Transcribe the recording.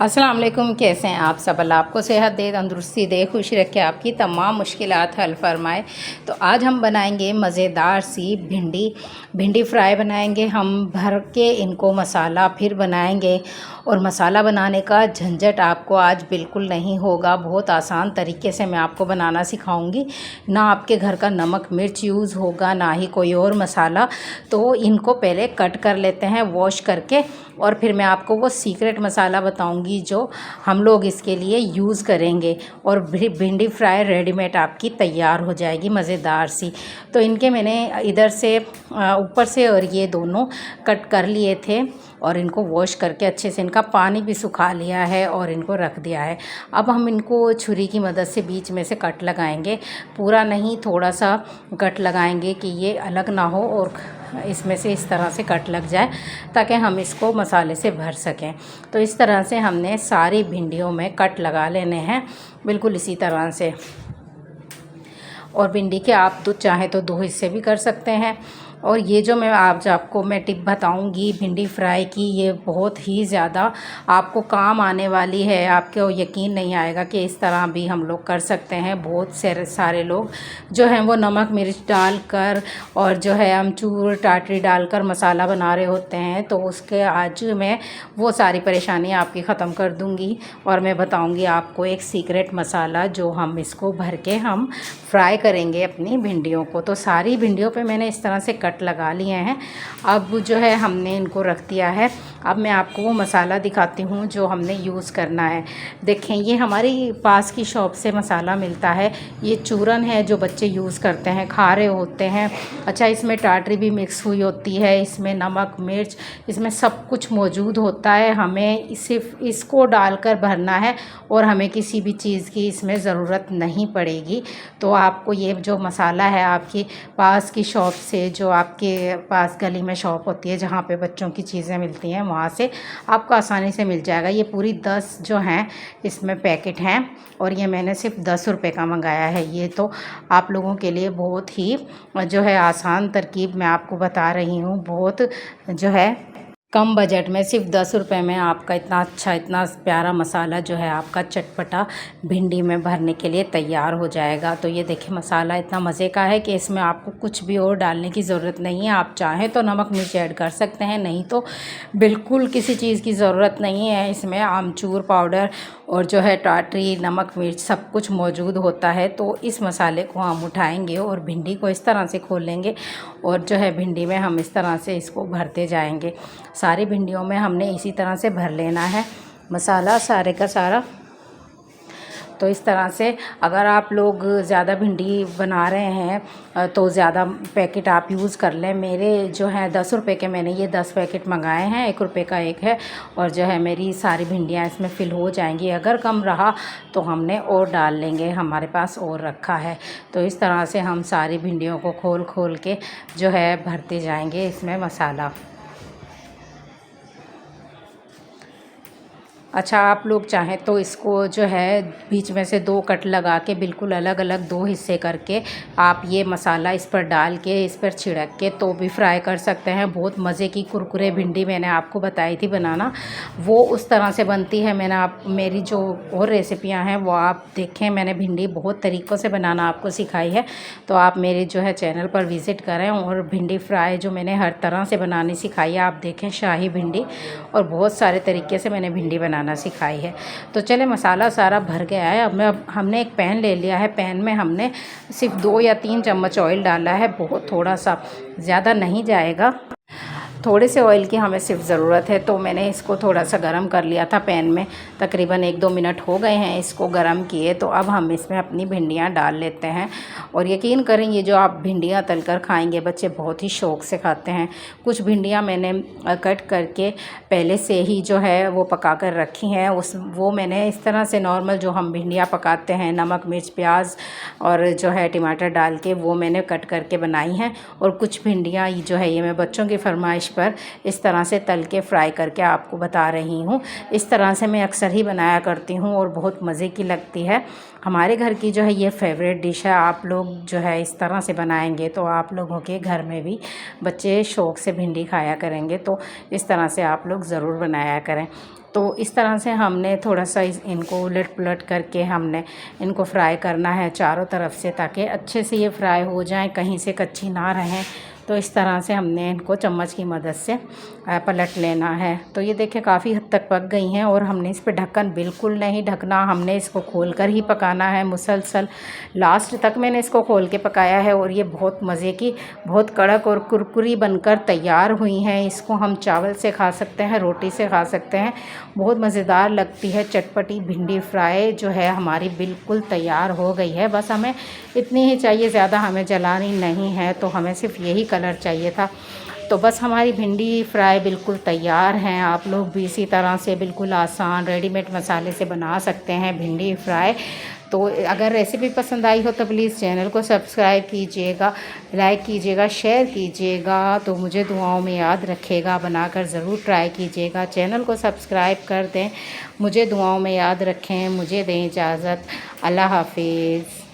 अस्सलाम वालेकुम। कैसे हैं आप सब? अल्लाह आपको सेहत दे, तंदुरुस्ती दे, खुशी रखे, आपकी तमाम मुश्किलात हल फरमाए। तो आज हम बनाएंगे मज़ेदार सी भिंडी फ्राई बनाएंगे हम भर के। इनको मसाला फिर बनाएंगे और मसाला बनाने का झंझट आपको आज बिल्कुल नहीं होगा। बहुत आसान तरीके से मैं आपको बनाना सिखाऊंगी। ना आपके घर का नमक मिर्च यूज़ होगा, ना ही कोई और मसाला। तो इनको पहले कट कर लेते हैं वॉश करके, और फिर मैं आपको वो सीक्रेट मसाला बताऊंगी जो हम लोग इसके लिए यूज़ करेंगे। और भिंडी फ्राई रेडीमेड आपकी तैयार हो जाएगी मज़ेदार सी। तो इनके मैंने इधर से ऊपर से और ये दोनों कट कर लिए थे और इनको वॉश करके अच्छे से इनका पानी भी सुखा लिया है और इनको रख दिया है। अब हम इनको छुरी की मदद से बीच में से कट लगाएंगे, पूरा नहीं, थोड़ा सा कट लगाएंगे कि ये अलग ना हो और इसमें से इस तरह से कट लग जाए ताकि हम इसको मसाले से भर सकें। तो इस तरह से हमने सारी भिंडियों में कट लगा लेने हैं, बिल्कुल इसी तरह से। और भिंडी के आप तो चाहें तो दो हिस्से भी कर सकते हैं। और ये जो मैं आज आपको टिप बताऊंगी भिंडी फ्राई की, ये बहुत ही ज़्यादा आपको काम आने वाली है। आपको यकीन नहीं आएगा कि इस तरह भी हम लोग कर सकते हैं। बहुत सारे लोग जो हैं वो नमक मिर्च डालकर और जो है अमचूर टाटरी डालकर मसाला बना रहे होते हैं। तो उसके आज मैं वो सारी परेशानी आपकी ख़त्म कर दूँगी और मैं बताऊँगी आपको एक सीक्रेट मसाला जो हम इसको भर के हम फ्राई करेंगे अपनी भिंडियों को। तो सारी भिंडियों पे मैंने इस तरह से कट लगा लिए हैं। अब जो है हमने इनको रख दिया है। अब मैं आपको वो मसाला दिखाती हूँ जो हमने यूज़ करना है। देखें, ये हमारी पास की शॉप से मसाला मिलता है। ये चूरन है जो बच्चे यूज़ करते हैं, खा रहे होते हैं। अच्छा, इसमें टाटरी भी मिक्स हुई होती है, इसमें नमक मिर्च, इसमें सब कुछ मौजूद होता है। हमें सिर्फ इसको डालकर भरना है और हमें किसी भी चीज़ की इसमें ज़रूरत नहीं पड़ेगी। तो आपको ये जो मसाला है आपकी पास की शॉप से, जो आपके पास गली में शॉप होती है जहाँ पे बच्चों की चीज़ें मिलती हैं, वहाँ से आपको आसानी से मिल जाएगा। ये पूरी 10 जो हैं इसमें पैकेट हैं और ये मैंने सिर्फ 10 रुपये का मंगाया है। ये तो आप लोगों के लिए बहुत ही जो है आसान तरकीब मैं आपको बता रही हूँ। बहुत जो है कम बजट में सिर्फ 10 रुपये में आपका इतना अच्छा इतना प्यारा मसाला जो है आपका चटपटा भिंडी में भरने के लिए तैयार हो जाएगा। तो ये देखिए, मसाला इतना मज़े का है कि इसमें आपको कुछ भी और डालने की ज़रूरत नहीं है। आप चाहें तो नमक मिर्च ऐड कर सकते हैं, नहीं तो बिल्कुल किसी चीज़ की ज़रूरत नहीं है। इसमें आमचूर पाउडर और जो है टाटरी नमक मिर्च सब कुछ मौजूद होता है। तो इस मसाले को हम उठाएंगे और भिंडी को इस तरह से खोल लेंगे और जो है भिंडी में हम इस तरह से इसको भरते जाएंगे। सारी भिंडियों में हमने इसी तरह से भर लेना है मसाला सारे का सारा। तो इस तरह से अगर आप लोग ज़्यादा भिंडी बना रहे हैं तो ज़्यादा पैकेट आप यूज़ कर लें। मेरे जो हैं 10 रुपये के मैंने ये 10 पैकेट मंगाए हैं, 1 रुपये का एक है। और जो है मेरी सारी भिंडियाँ इसमें फ़िल हो जाएंगी। अगर कम रहा तो हमने और डाल लेंगे, हमारे पास और रखा है। तो इस तरह से हम सारी भिंडियों को खोल खोल के जो है भरते जाएंगे इसमें मसाला। अच्छा, आप लोग चाहें तो इसको जो है बीच में से 2 कट लगा के बिल्कुल अलग अलग 2 हिस्से करके आप ये मसाला इस पर डाल के इस पर छिड़क के तो भी फ्राई कर सकते हैं। बहुत मज़े की कुरकुरे भिंडी मैंने आपको बताई थी बनाना, वो उस तरह से बनती है। मेरी जो और रेसिपियां हैं वो आप देखें। मैंने भिंडी बहुत तरीक़ों से बनाना आपको सिखाई है, तो आप मेरे जो है चैनल पर विज़िट करें और भिंडी फ्राई जो मैंने हर तरह से बनानी सिखाई है आप देखें। शाही भिंडी और बहुत सारे तरीके से मैंने भिंडी बनाना सिखाई है। तो चले, मसाला सारा भर गया है। अब हमने एक पैन ले लिया है। पैन में हमने सिर्फ 2 या 3 चम्मच ऑयल डाला है, बहुत थोड़ा सा, ज़्यादा नहीं जाएगा। थोड़े से ऑयल की हमें सिर्फ ज़रूरत है। तो मैंने इसको थोड़ा सा गरम कर लिया था पैन में, तकरीबन 1-2 मिनट हो गए हैं इसको गरम किए। तो अब हम इसमें अपनी भिंडियाँ डाल लेते हैं। और यकीन करें, ये जो आप भिंडियाँ तलकर खाएंगे बच्चे बहुत ही शौक़ से खाते हैं। कुछ भिंडियाँ मैंने कट करके पहले से ही जो है वो पका कर रखी हैं। वो मैंने इस तरह से नॉर्मल जो हम भिंडियाँ पकाते हैं नमक मिर्च प्याज और जो है टमाटर डाल के, वो मैंने कट करके बनाई हैं। और कुछ भिंडियाँ जो है ये मैं बच्चों की फरमाइश पर इस तरह से तल के फ्राई करके आपको बता रही हूँ। इस तरह से मैं अक्सर ही बनाया करती हूँ और बहुत मज़े की लगती है। हमारे घर की जो है ये फेवरेट डिश है। आप लोग जो है इस तरह से बनाएंगे तो आप लोगों के घर में भी बच्चे शौक़ से भिंडी खाया करेंगे। तो इस तरह से आप लोग ज़रूर बनाया करें। तो इस तरह से हमने थोड़ा सा इनको उलट पुलट करके हमने इनको फ्राई करना है चारों तरफ से, ताकि अच्छे से ये फ्राई हो जाएं, कहीं से कच्ची ना रहें। तो इस तरह से हमने इनको चम्मच की मदद से पलट लेना है। तो ये देखिए काफ़ी हद तक पक गई हैं और हमने इस पे ढक्कन बिल्कुल नहीं ढकना, हमने इसको खोल कर ही पकाना है मुसलसल। लास्ट तक मैंने इसको खोल के पकाया है और ये बहुत मज़े की, बहुत कड़क और कुरकुरी बनकर तैयार हुई हैं। इसको हम चावल से खा सकते हैं, रोटी से खा सकते हैं, बहुत मज़ेदार लगती है। चटपटी भिंडी फ्राई जो है हमारी बिल्कुल तैयार हो गई है। बस हमें इतनी ही चाहिए, ज़्यादा हमें जलानी नहीं है, तो हमें सिर्फ यही कलर चाहिए था। तो बस हमारी भिंडी फ्राई बिल्कुल तैयार हैं। आप लोग भी इसी तरह से बिल्कुल आसान रेडीमेड मसाले से बना सकते हैं भिंडी फ्राई। तो अगर रेसिपी पसंद आई हो तो प्लीज़ चैनल को सब्सक्राइब कीजिएगा, लाइक कीजिएगा, शेयर कीजिएगा। तो मुझे दुआओं में याद रखिएगा, बनाकर ज़रूर ट्राई कीजिएगा। चैनल को सब्सक्राइब कर दें, मुझे दुआओं में याद रखें। मुझे दें इजाज़त। अल्लाह हाफिज़।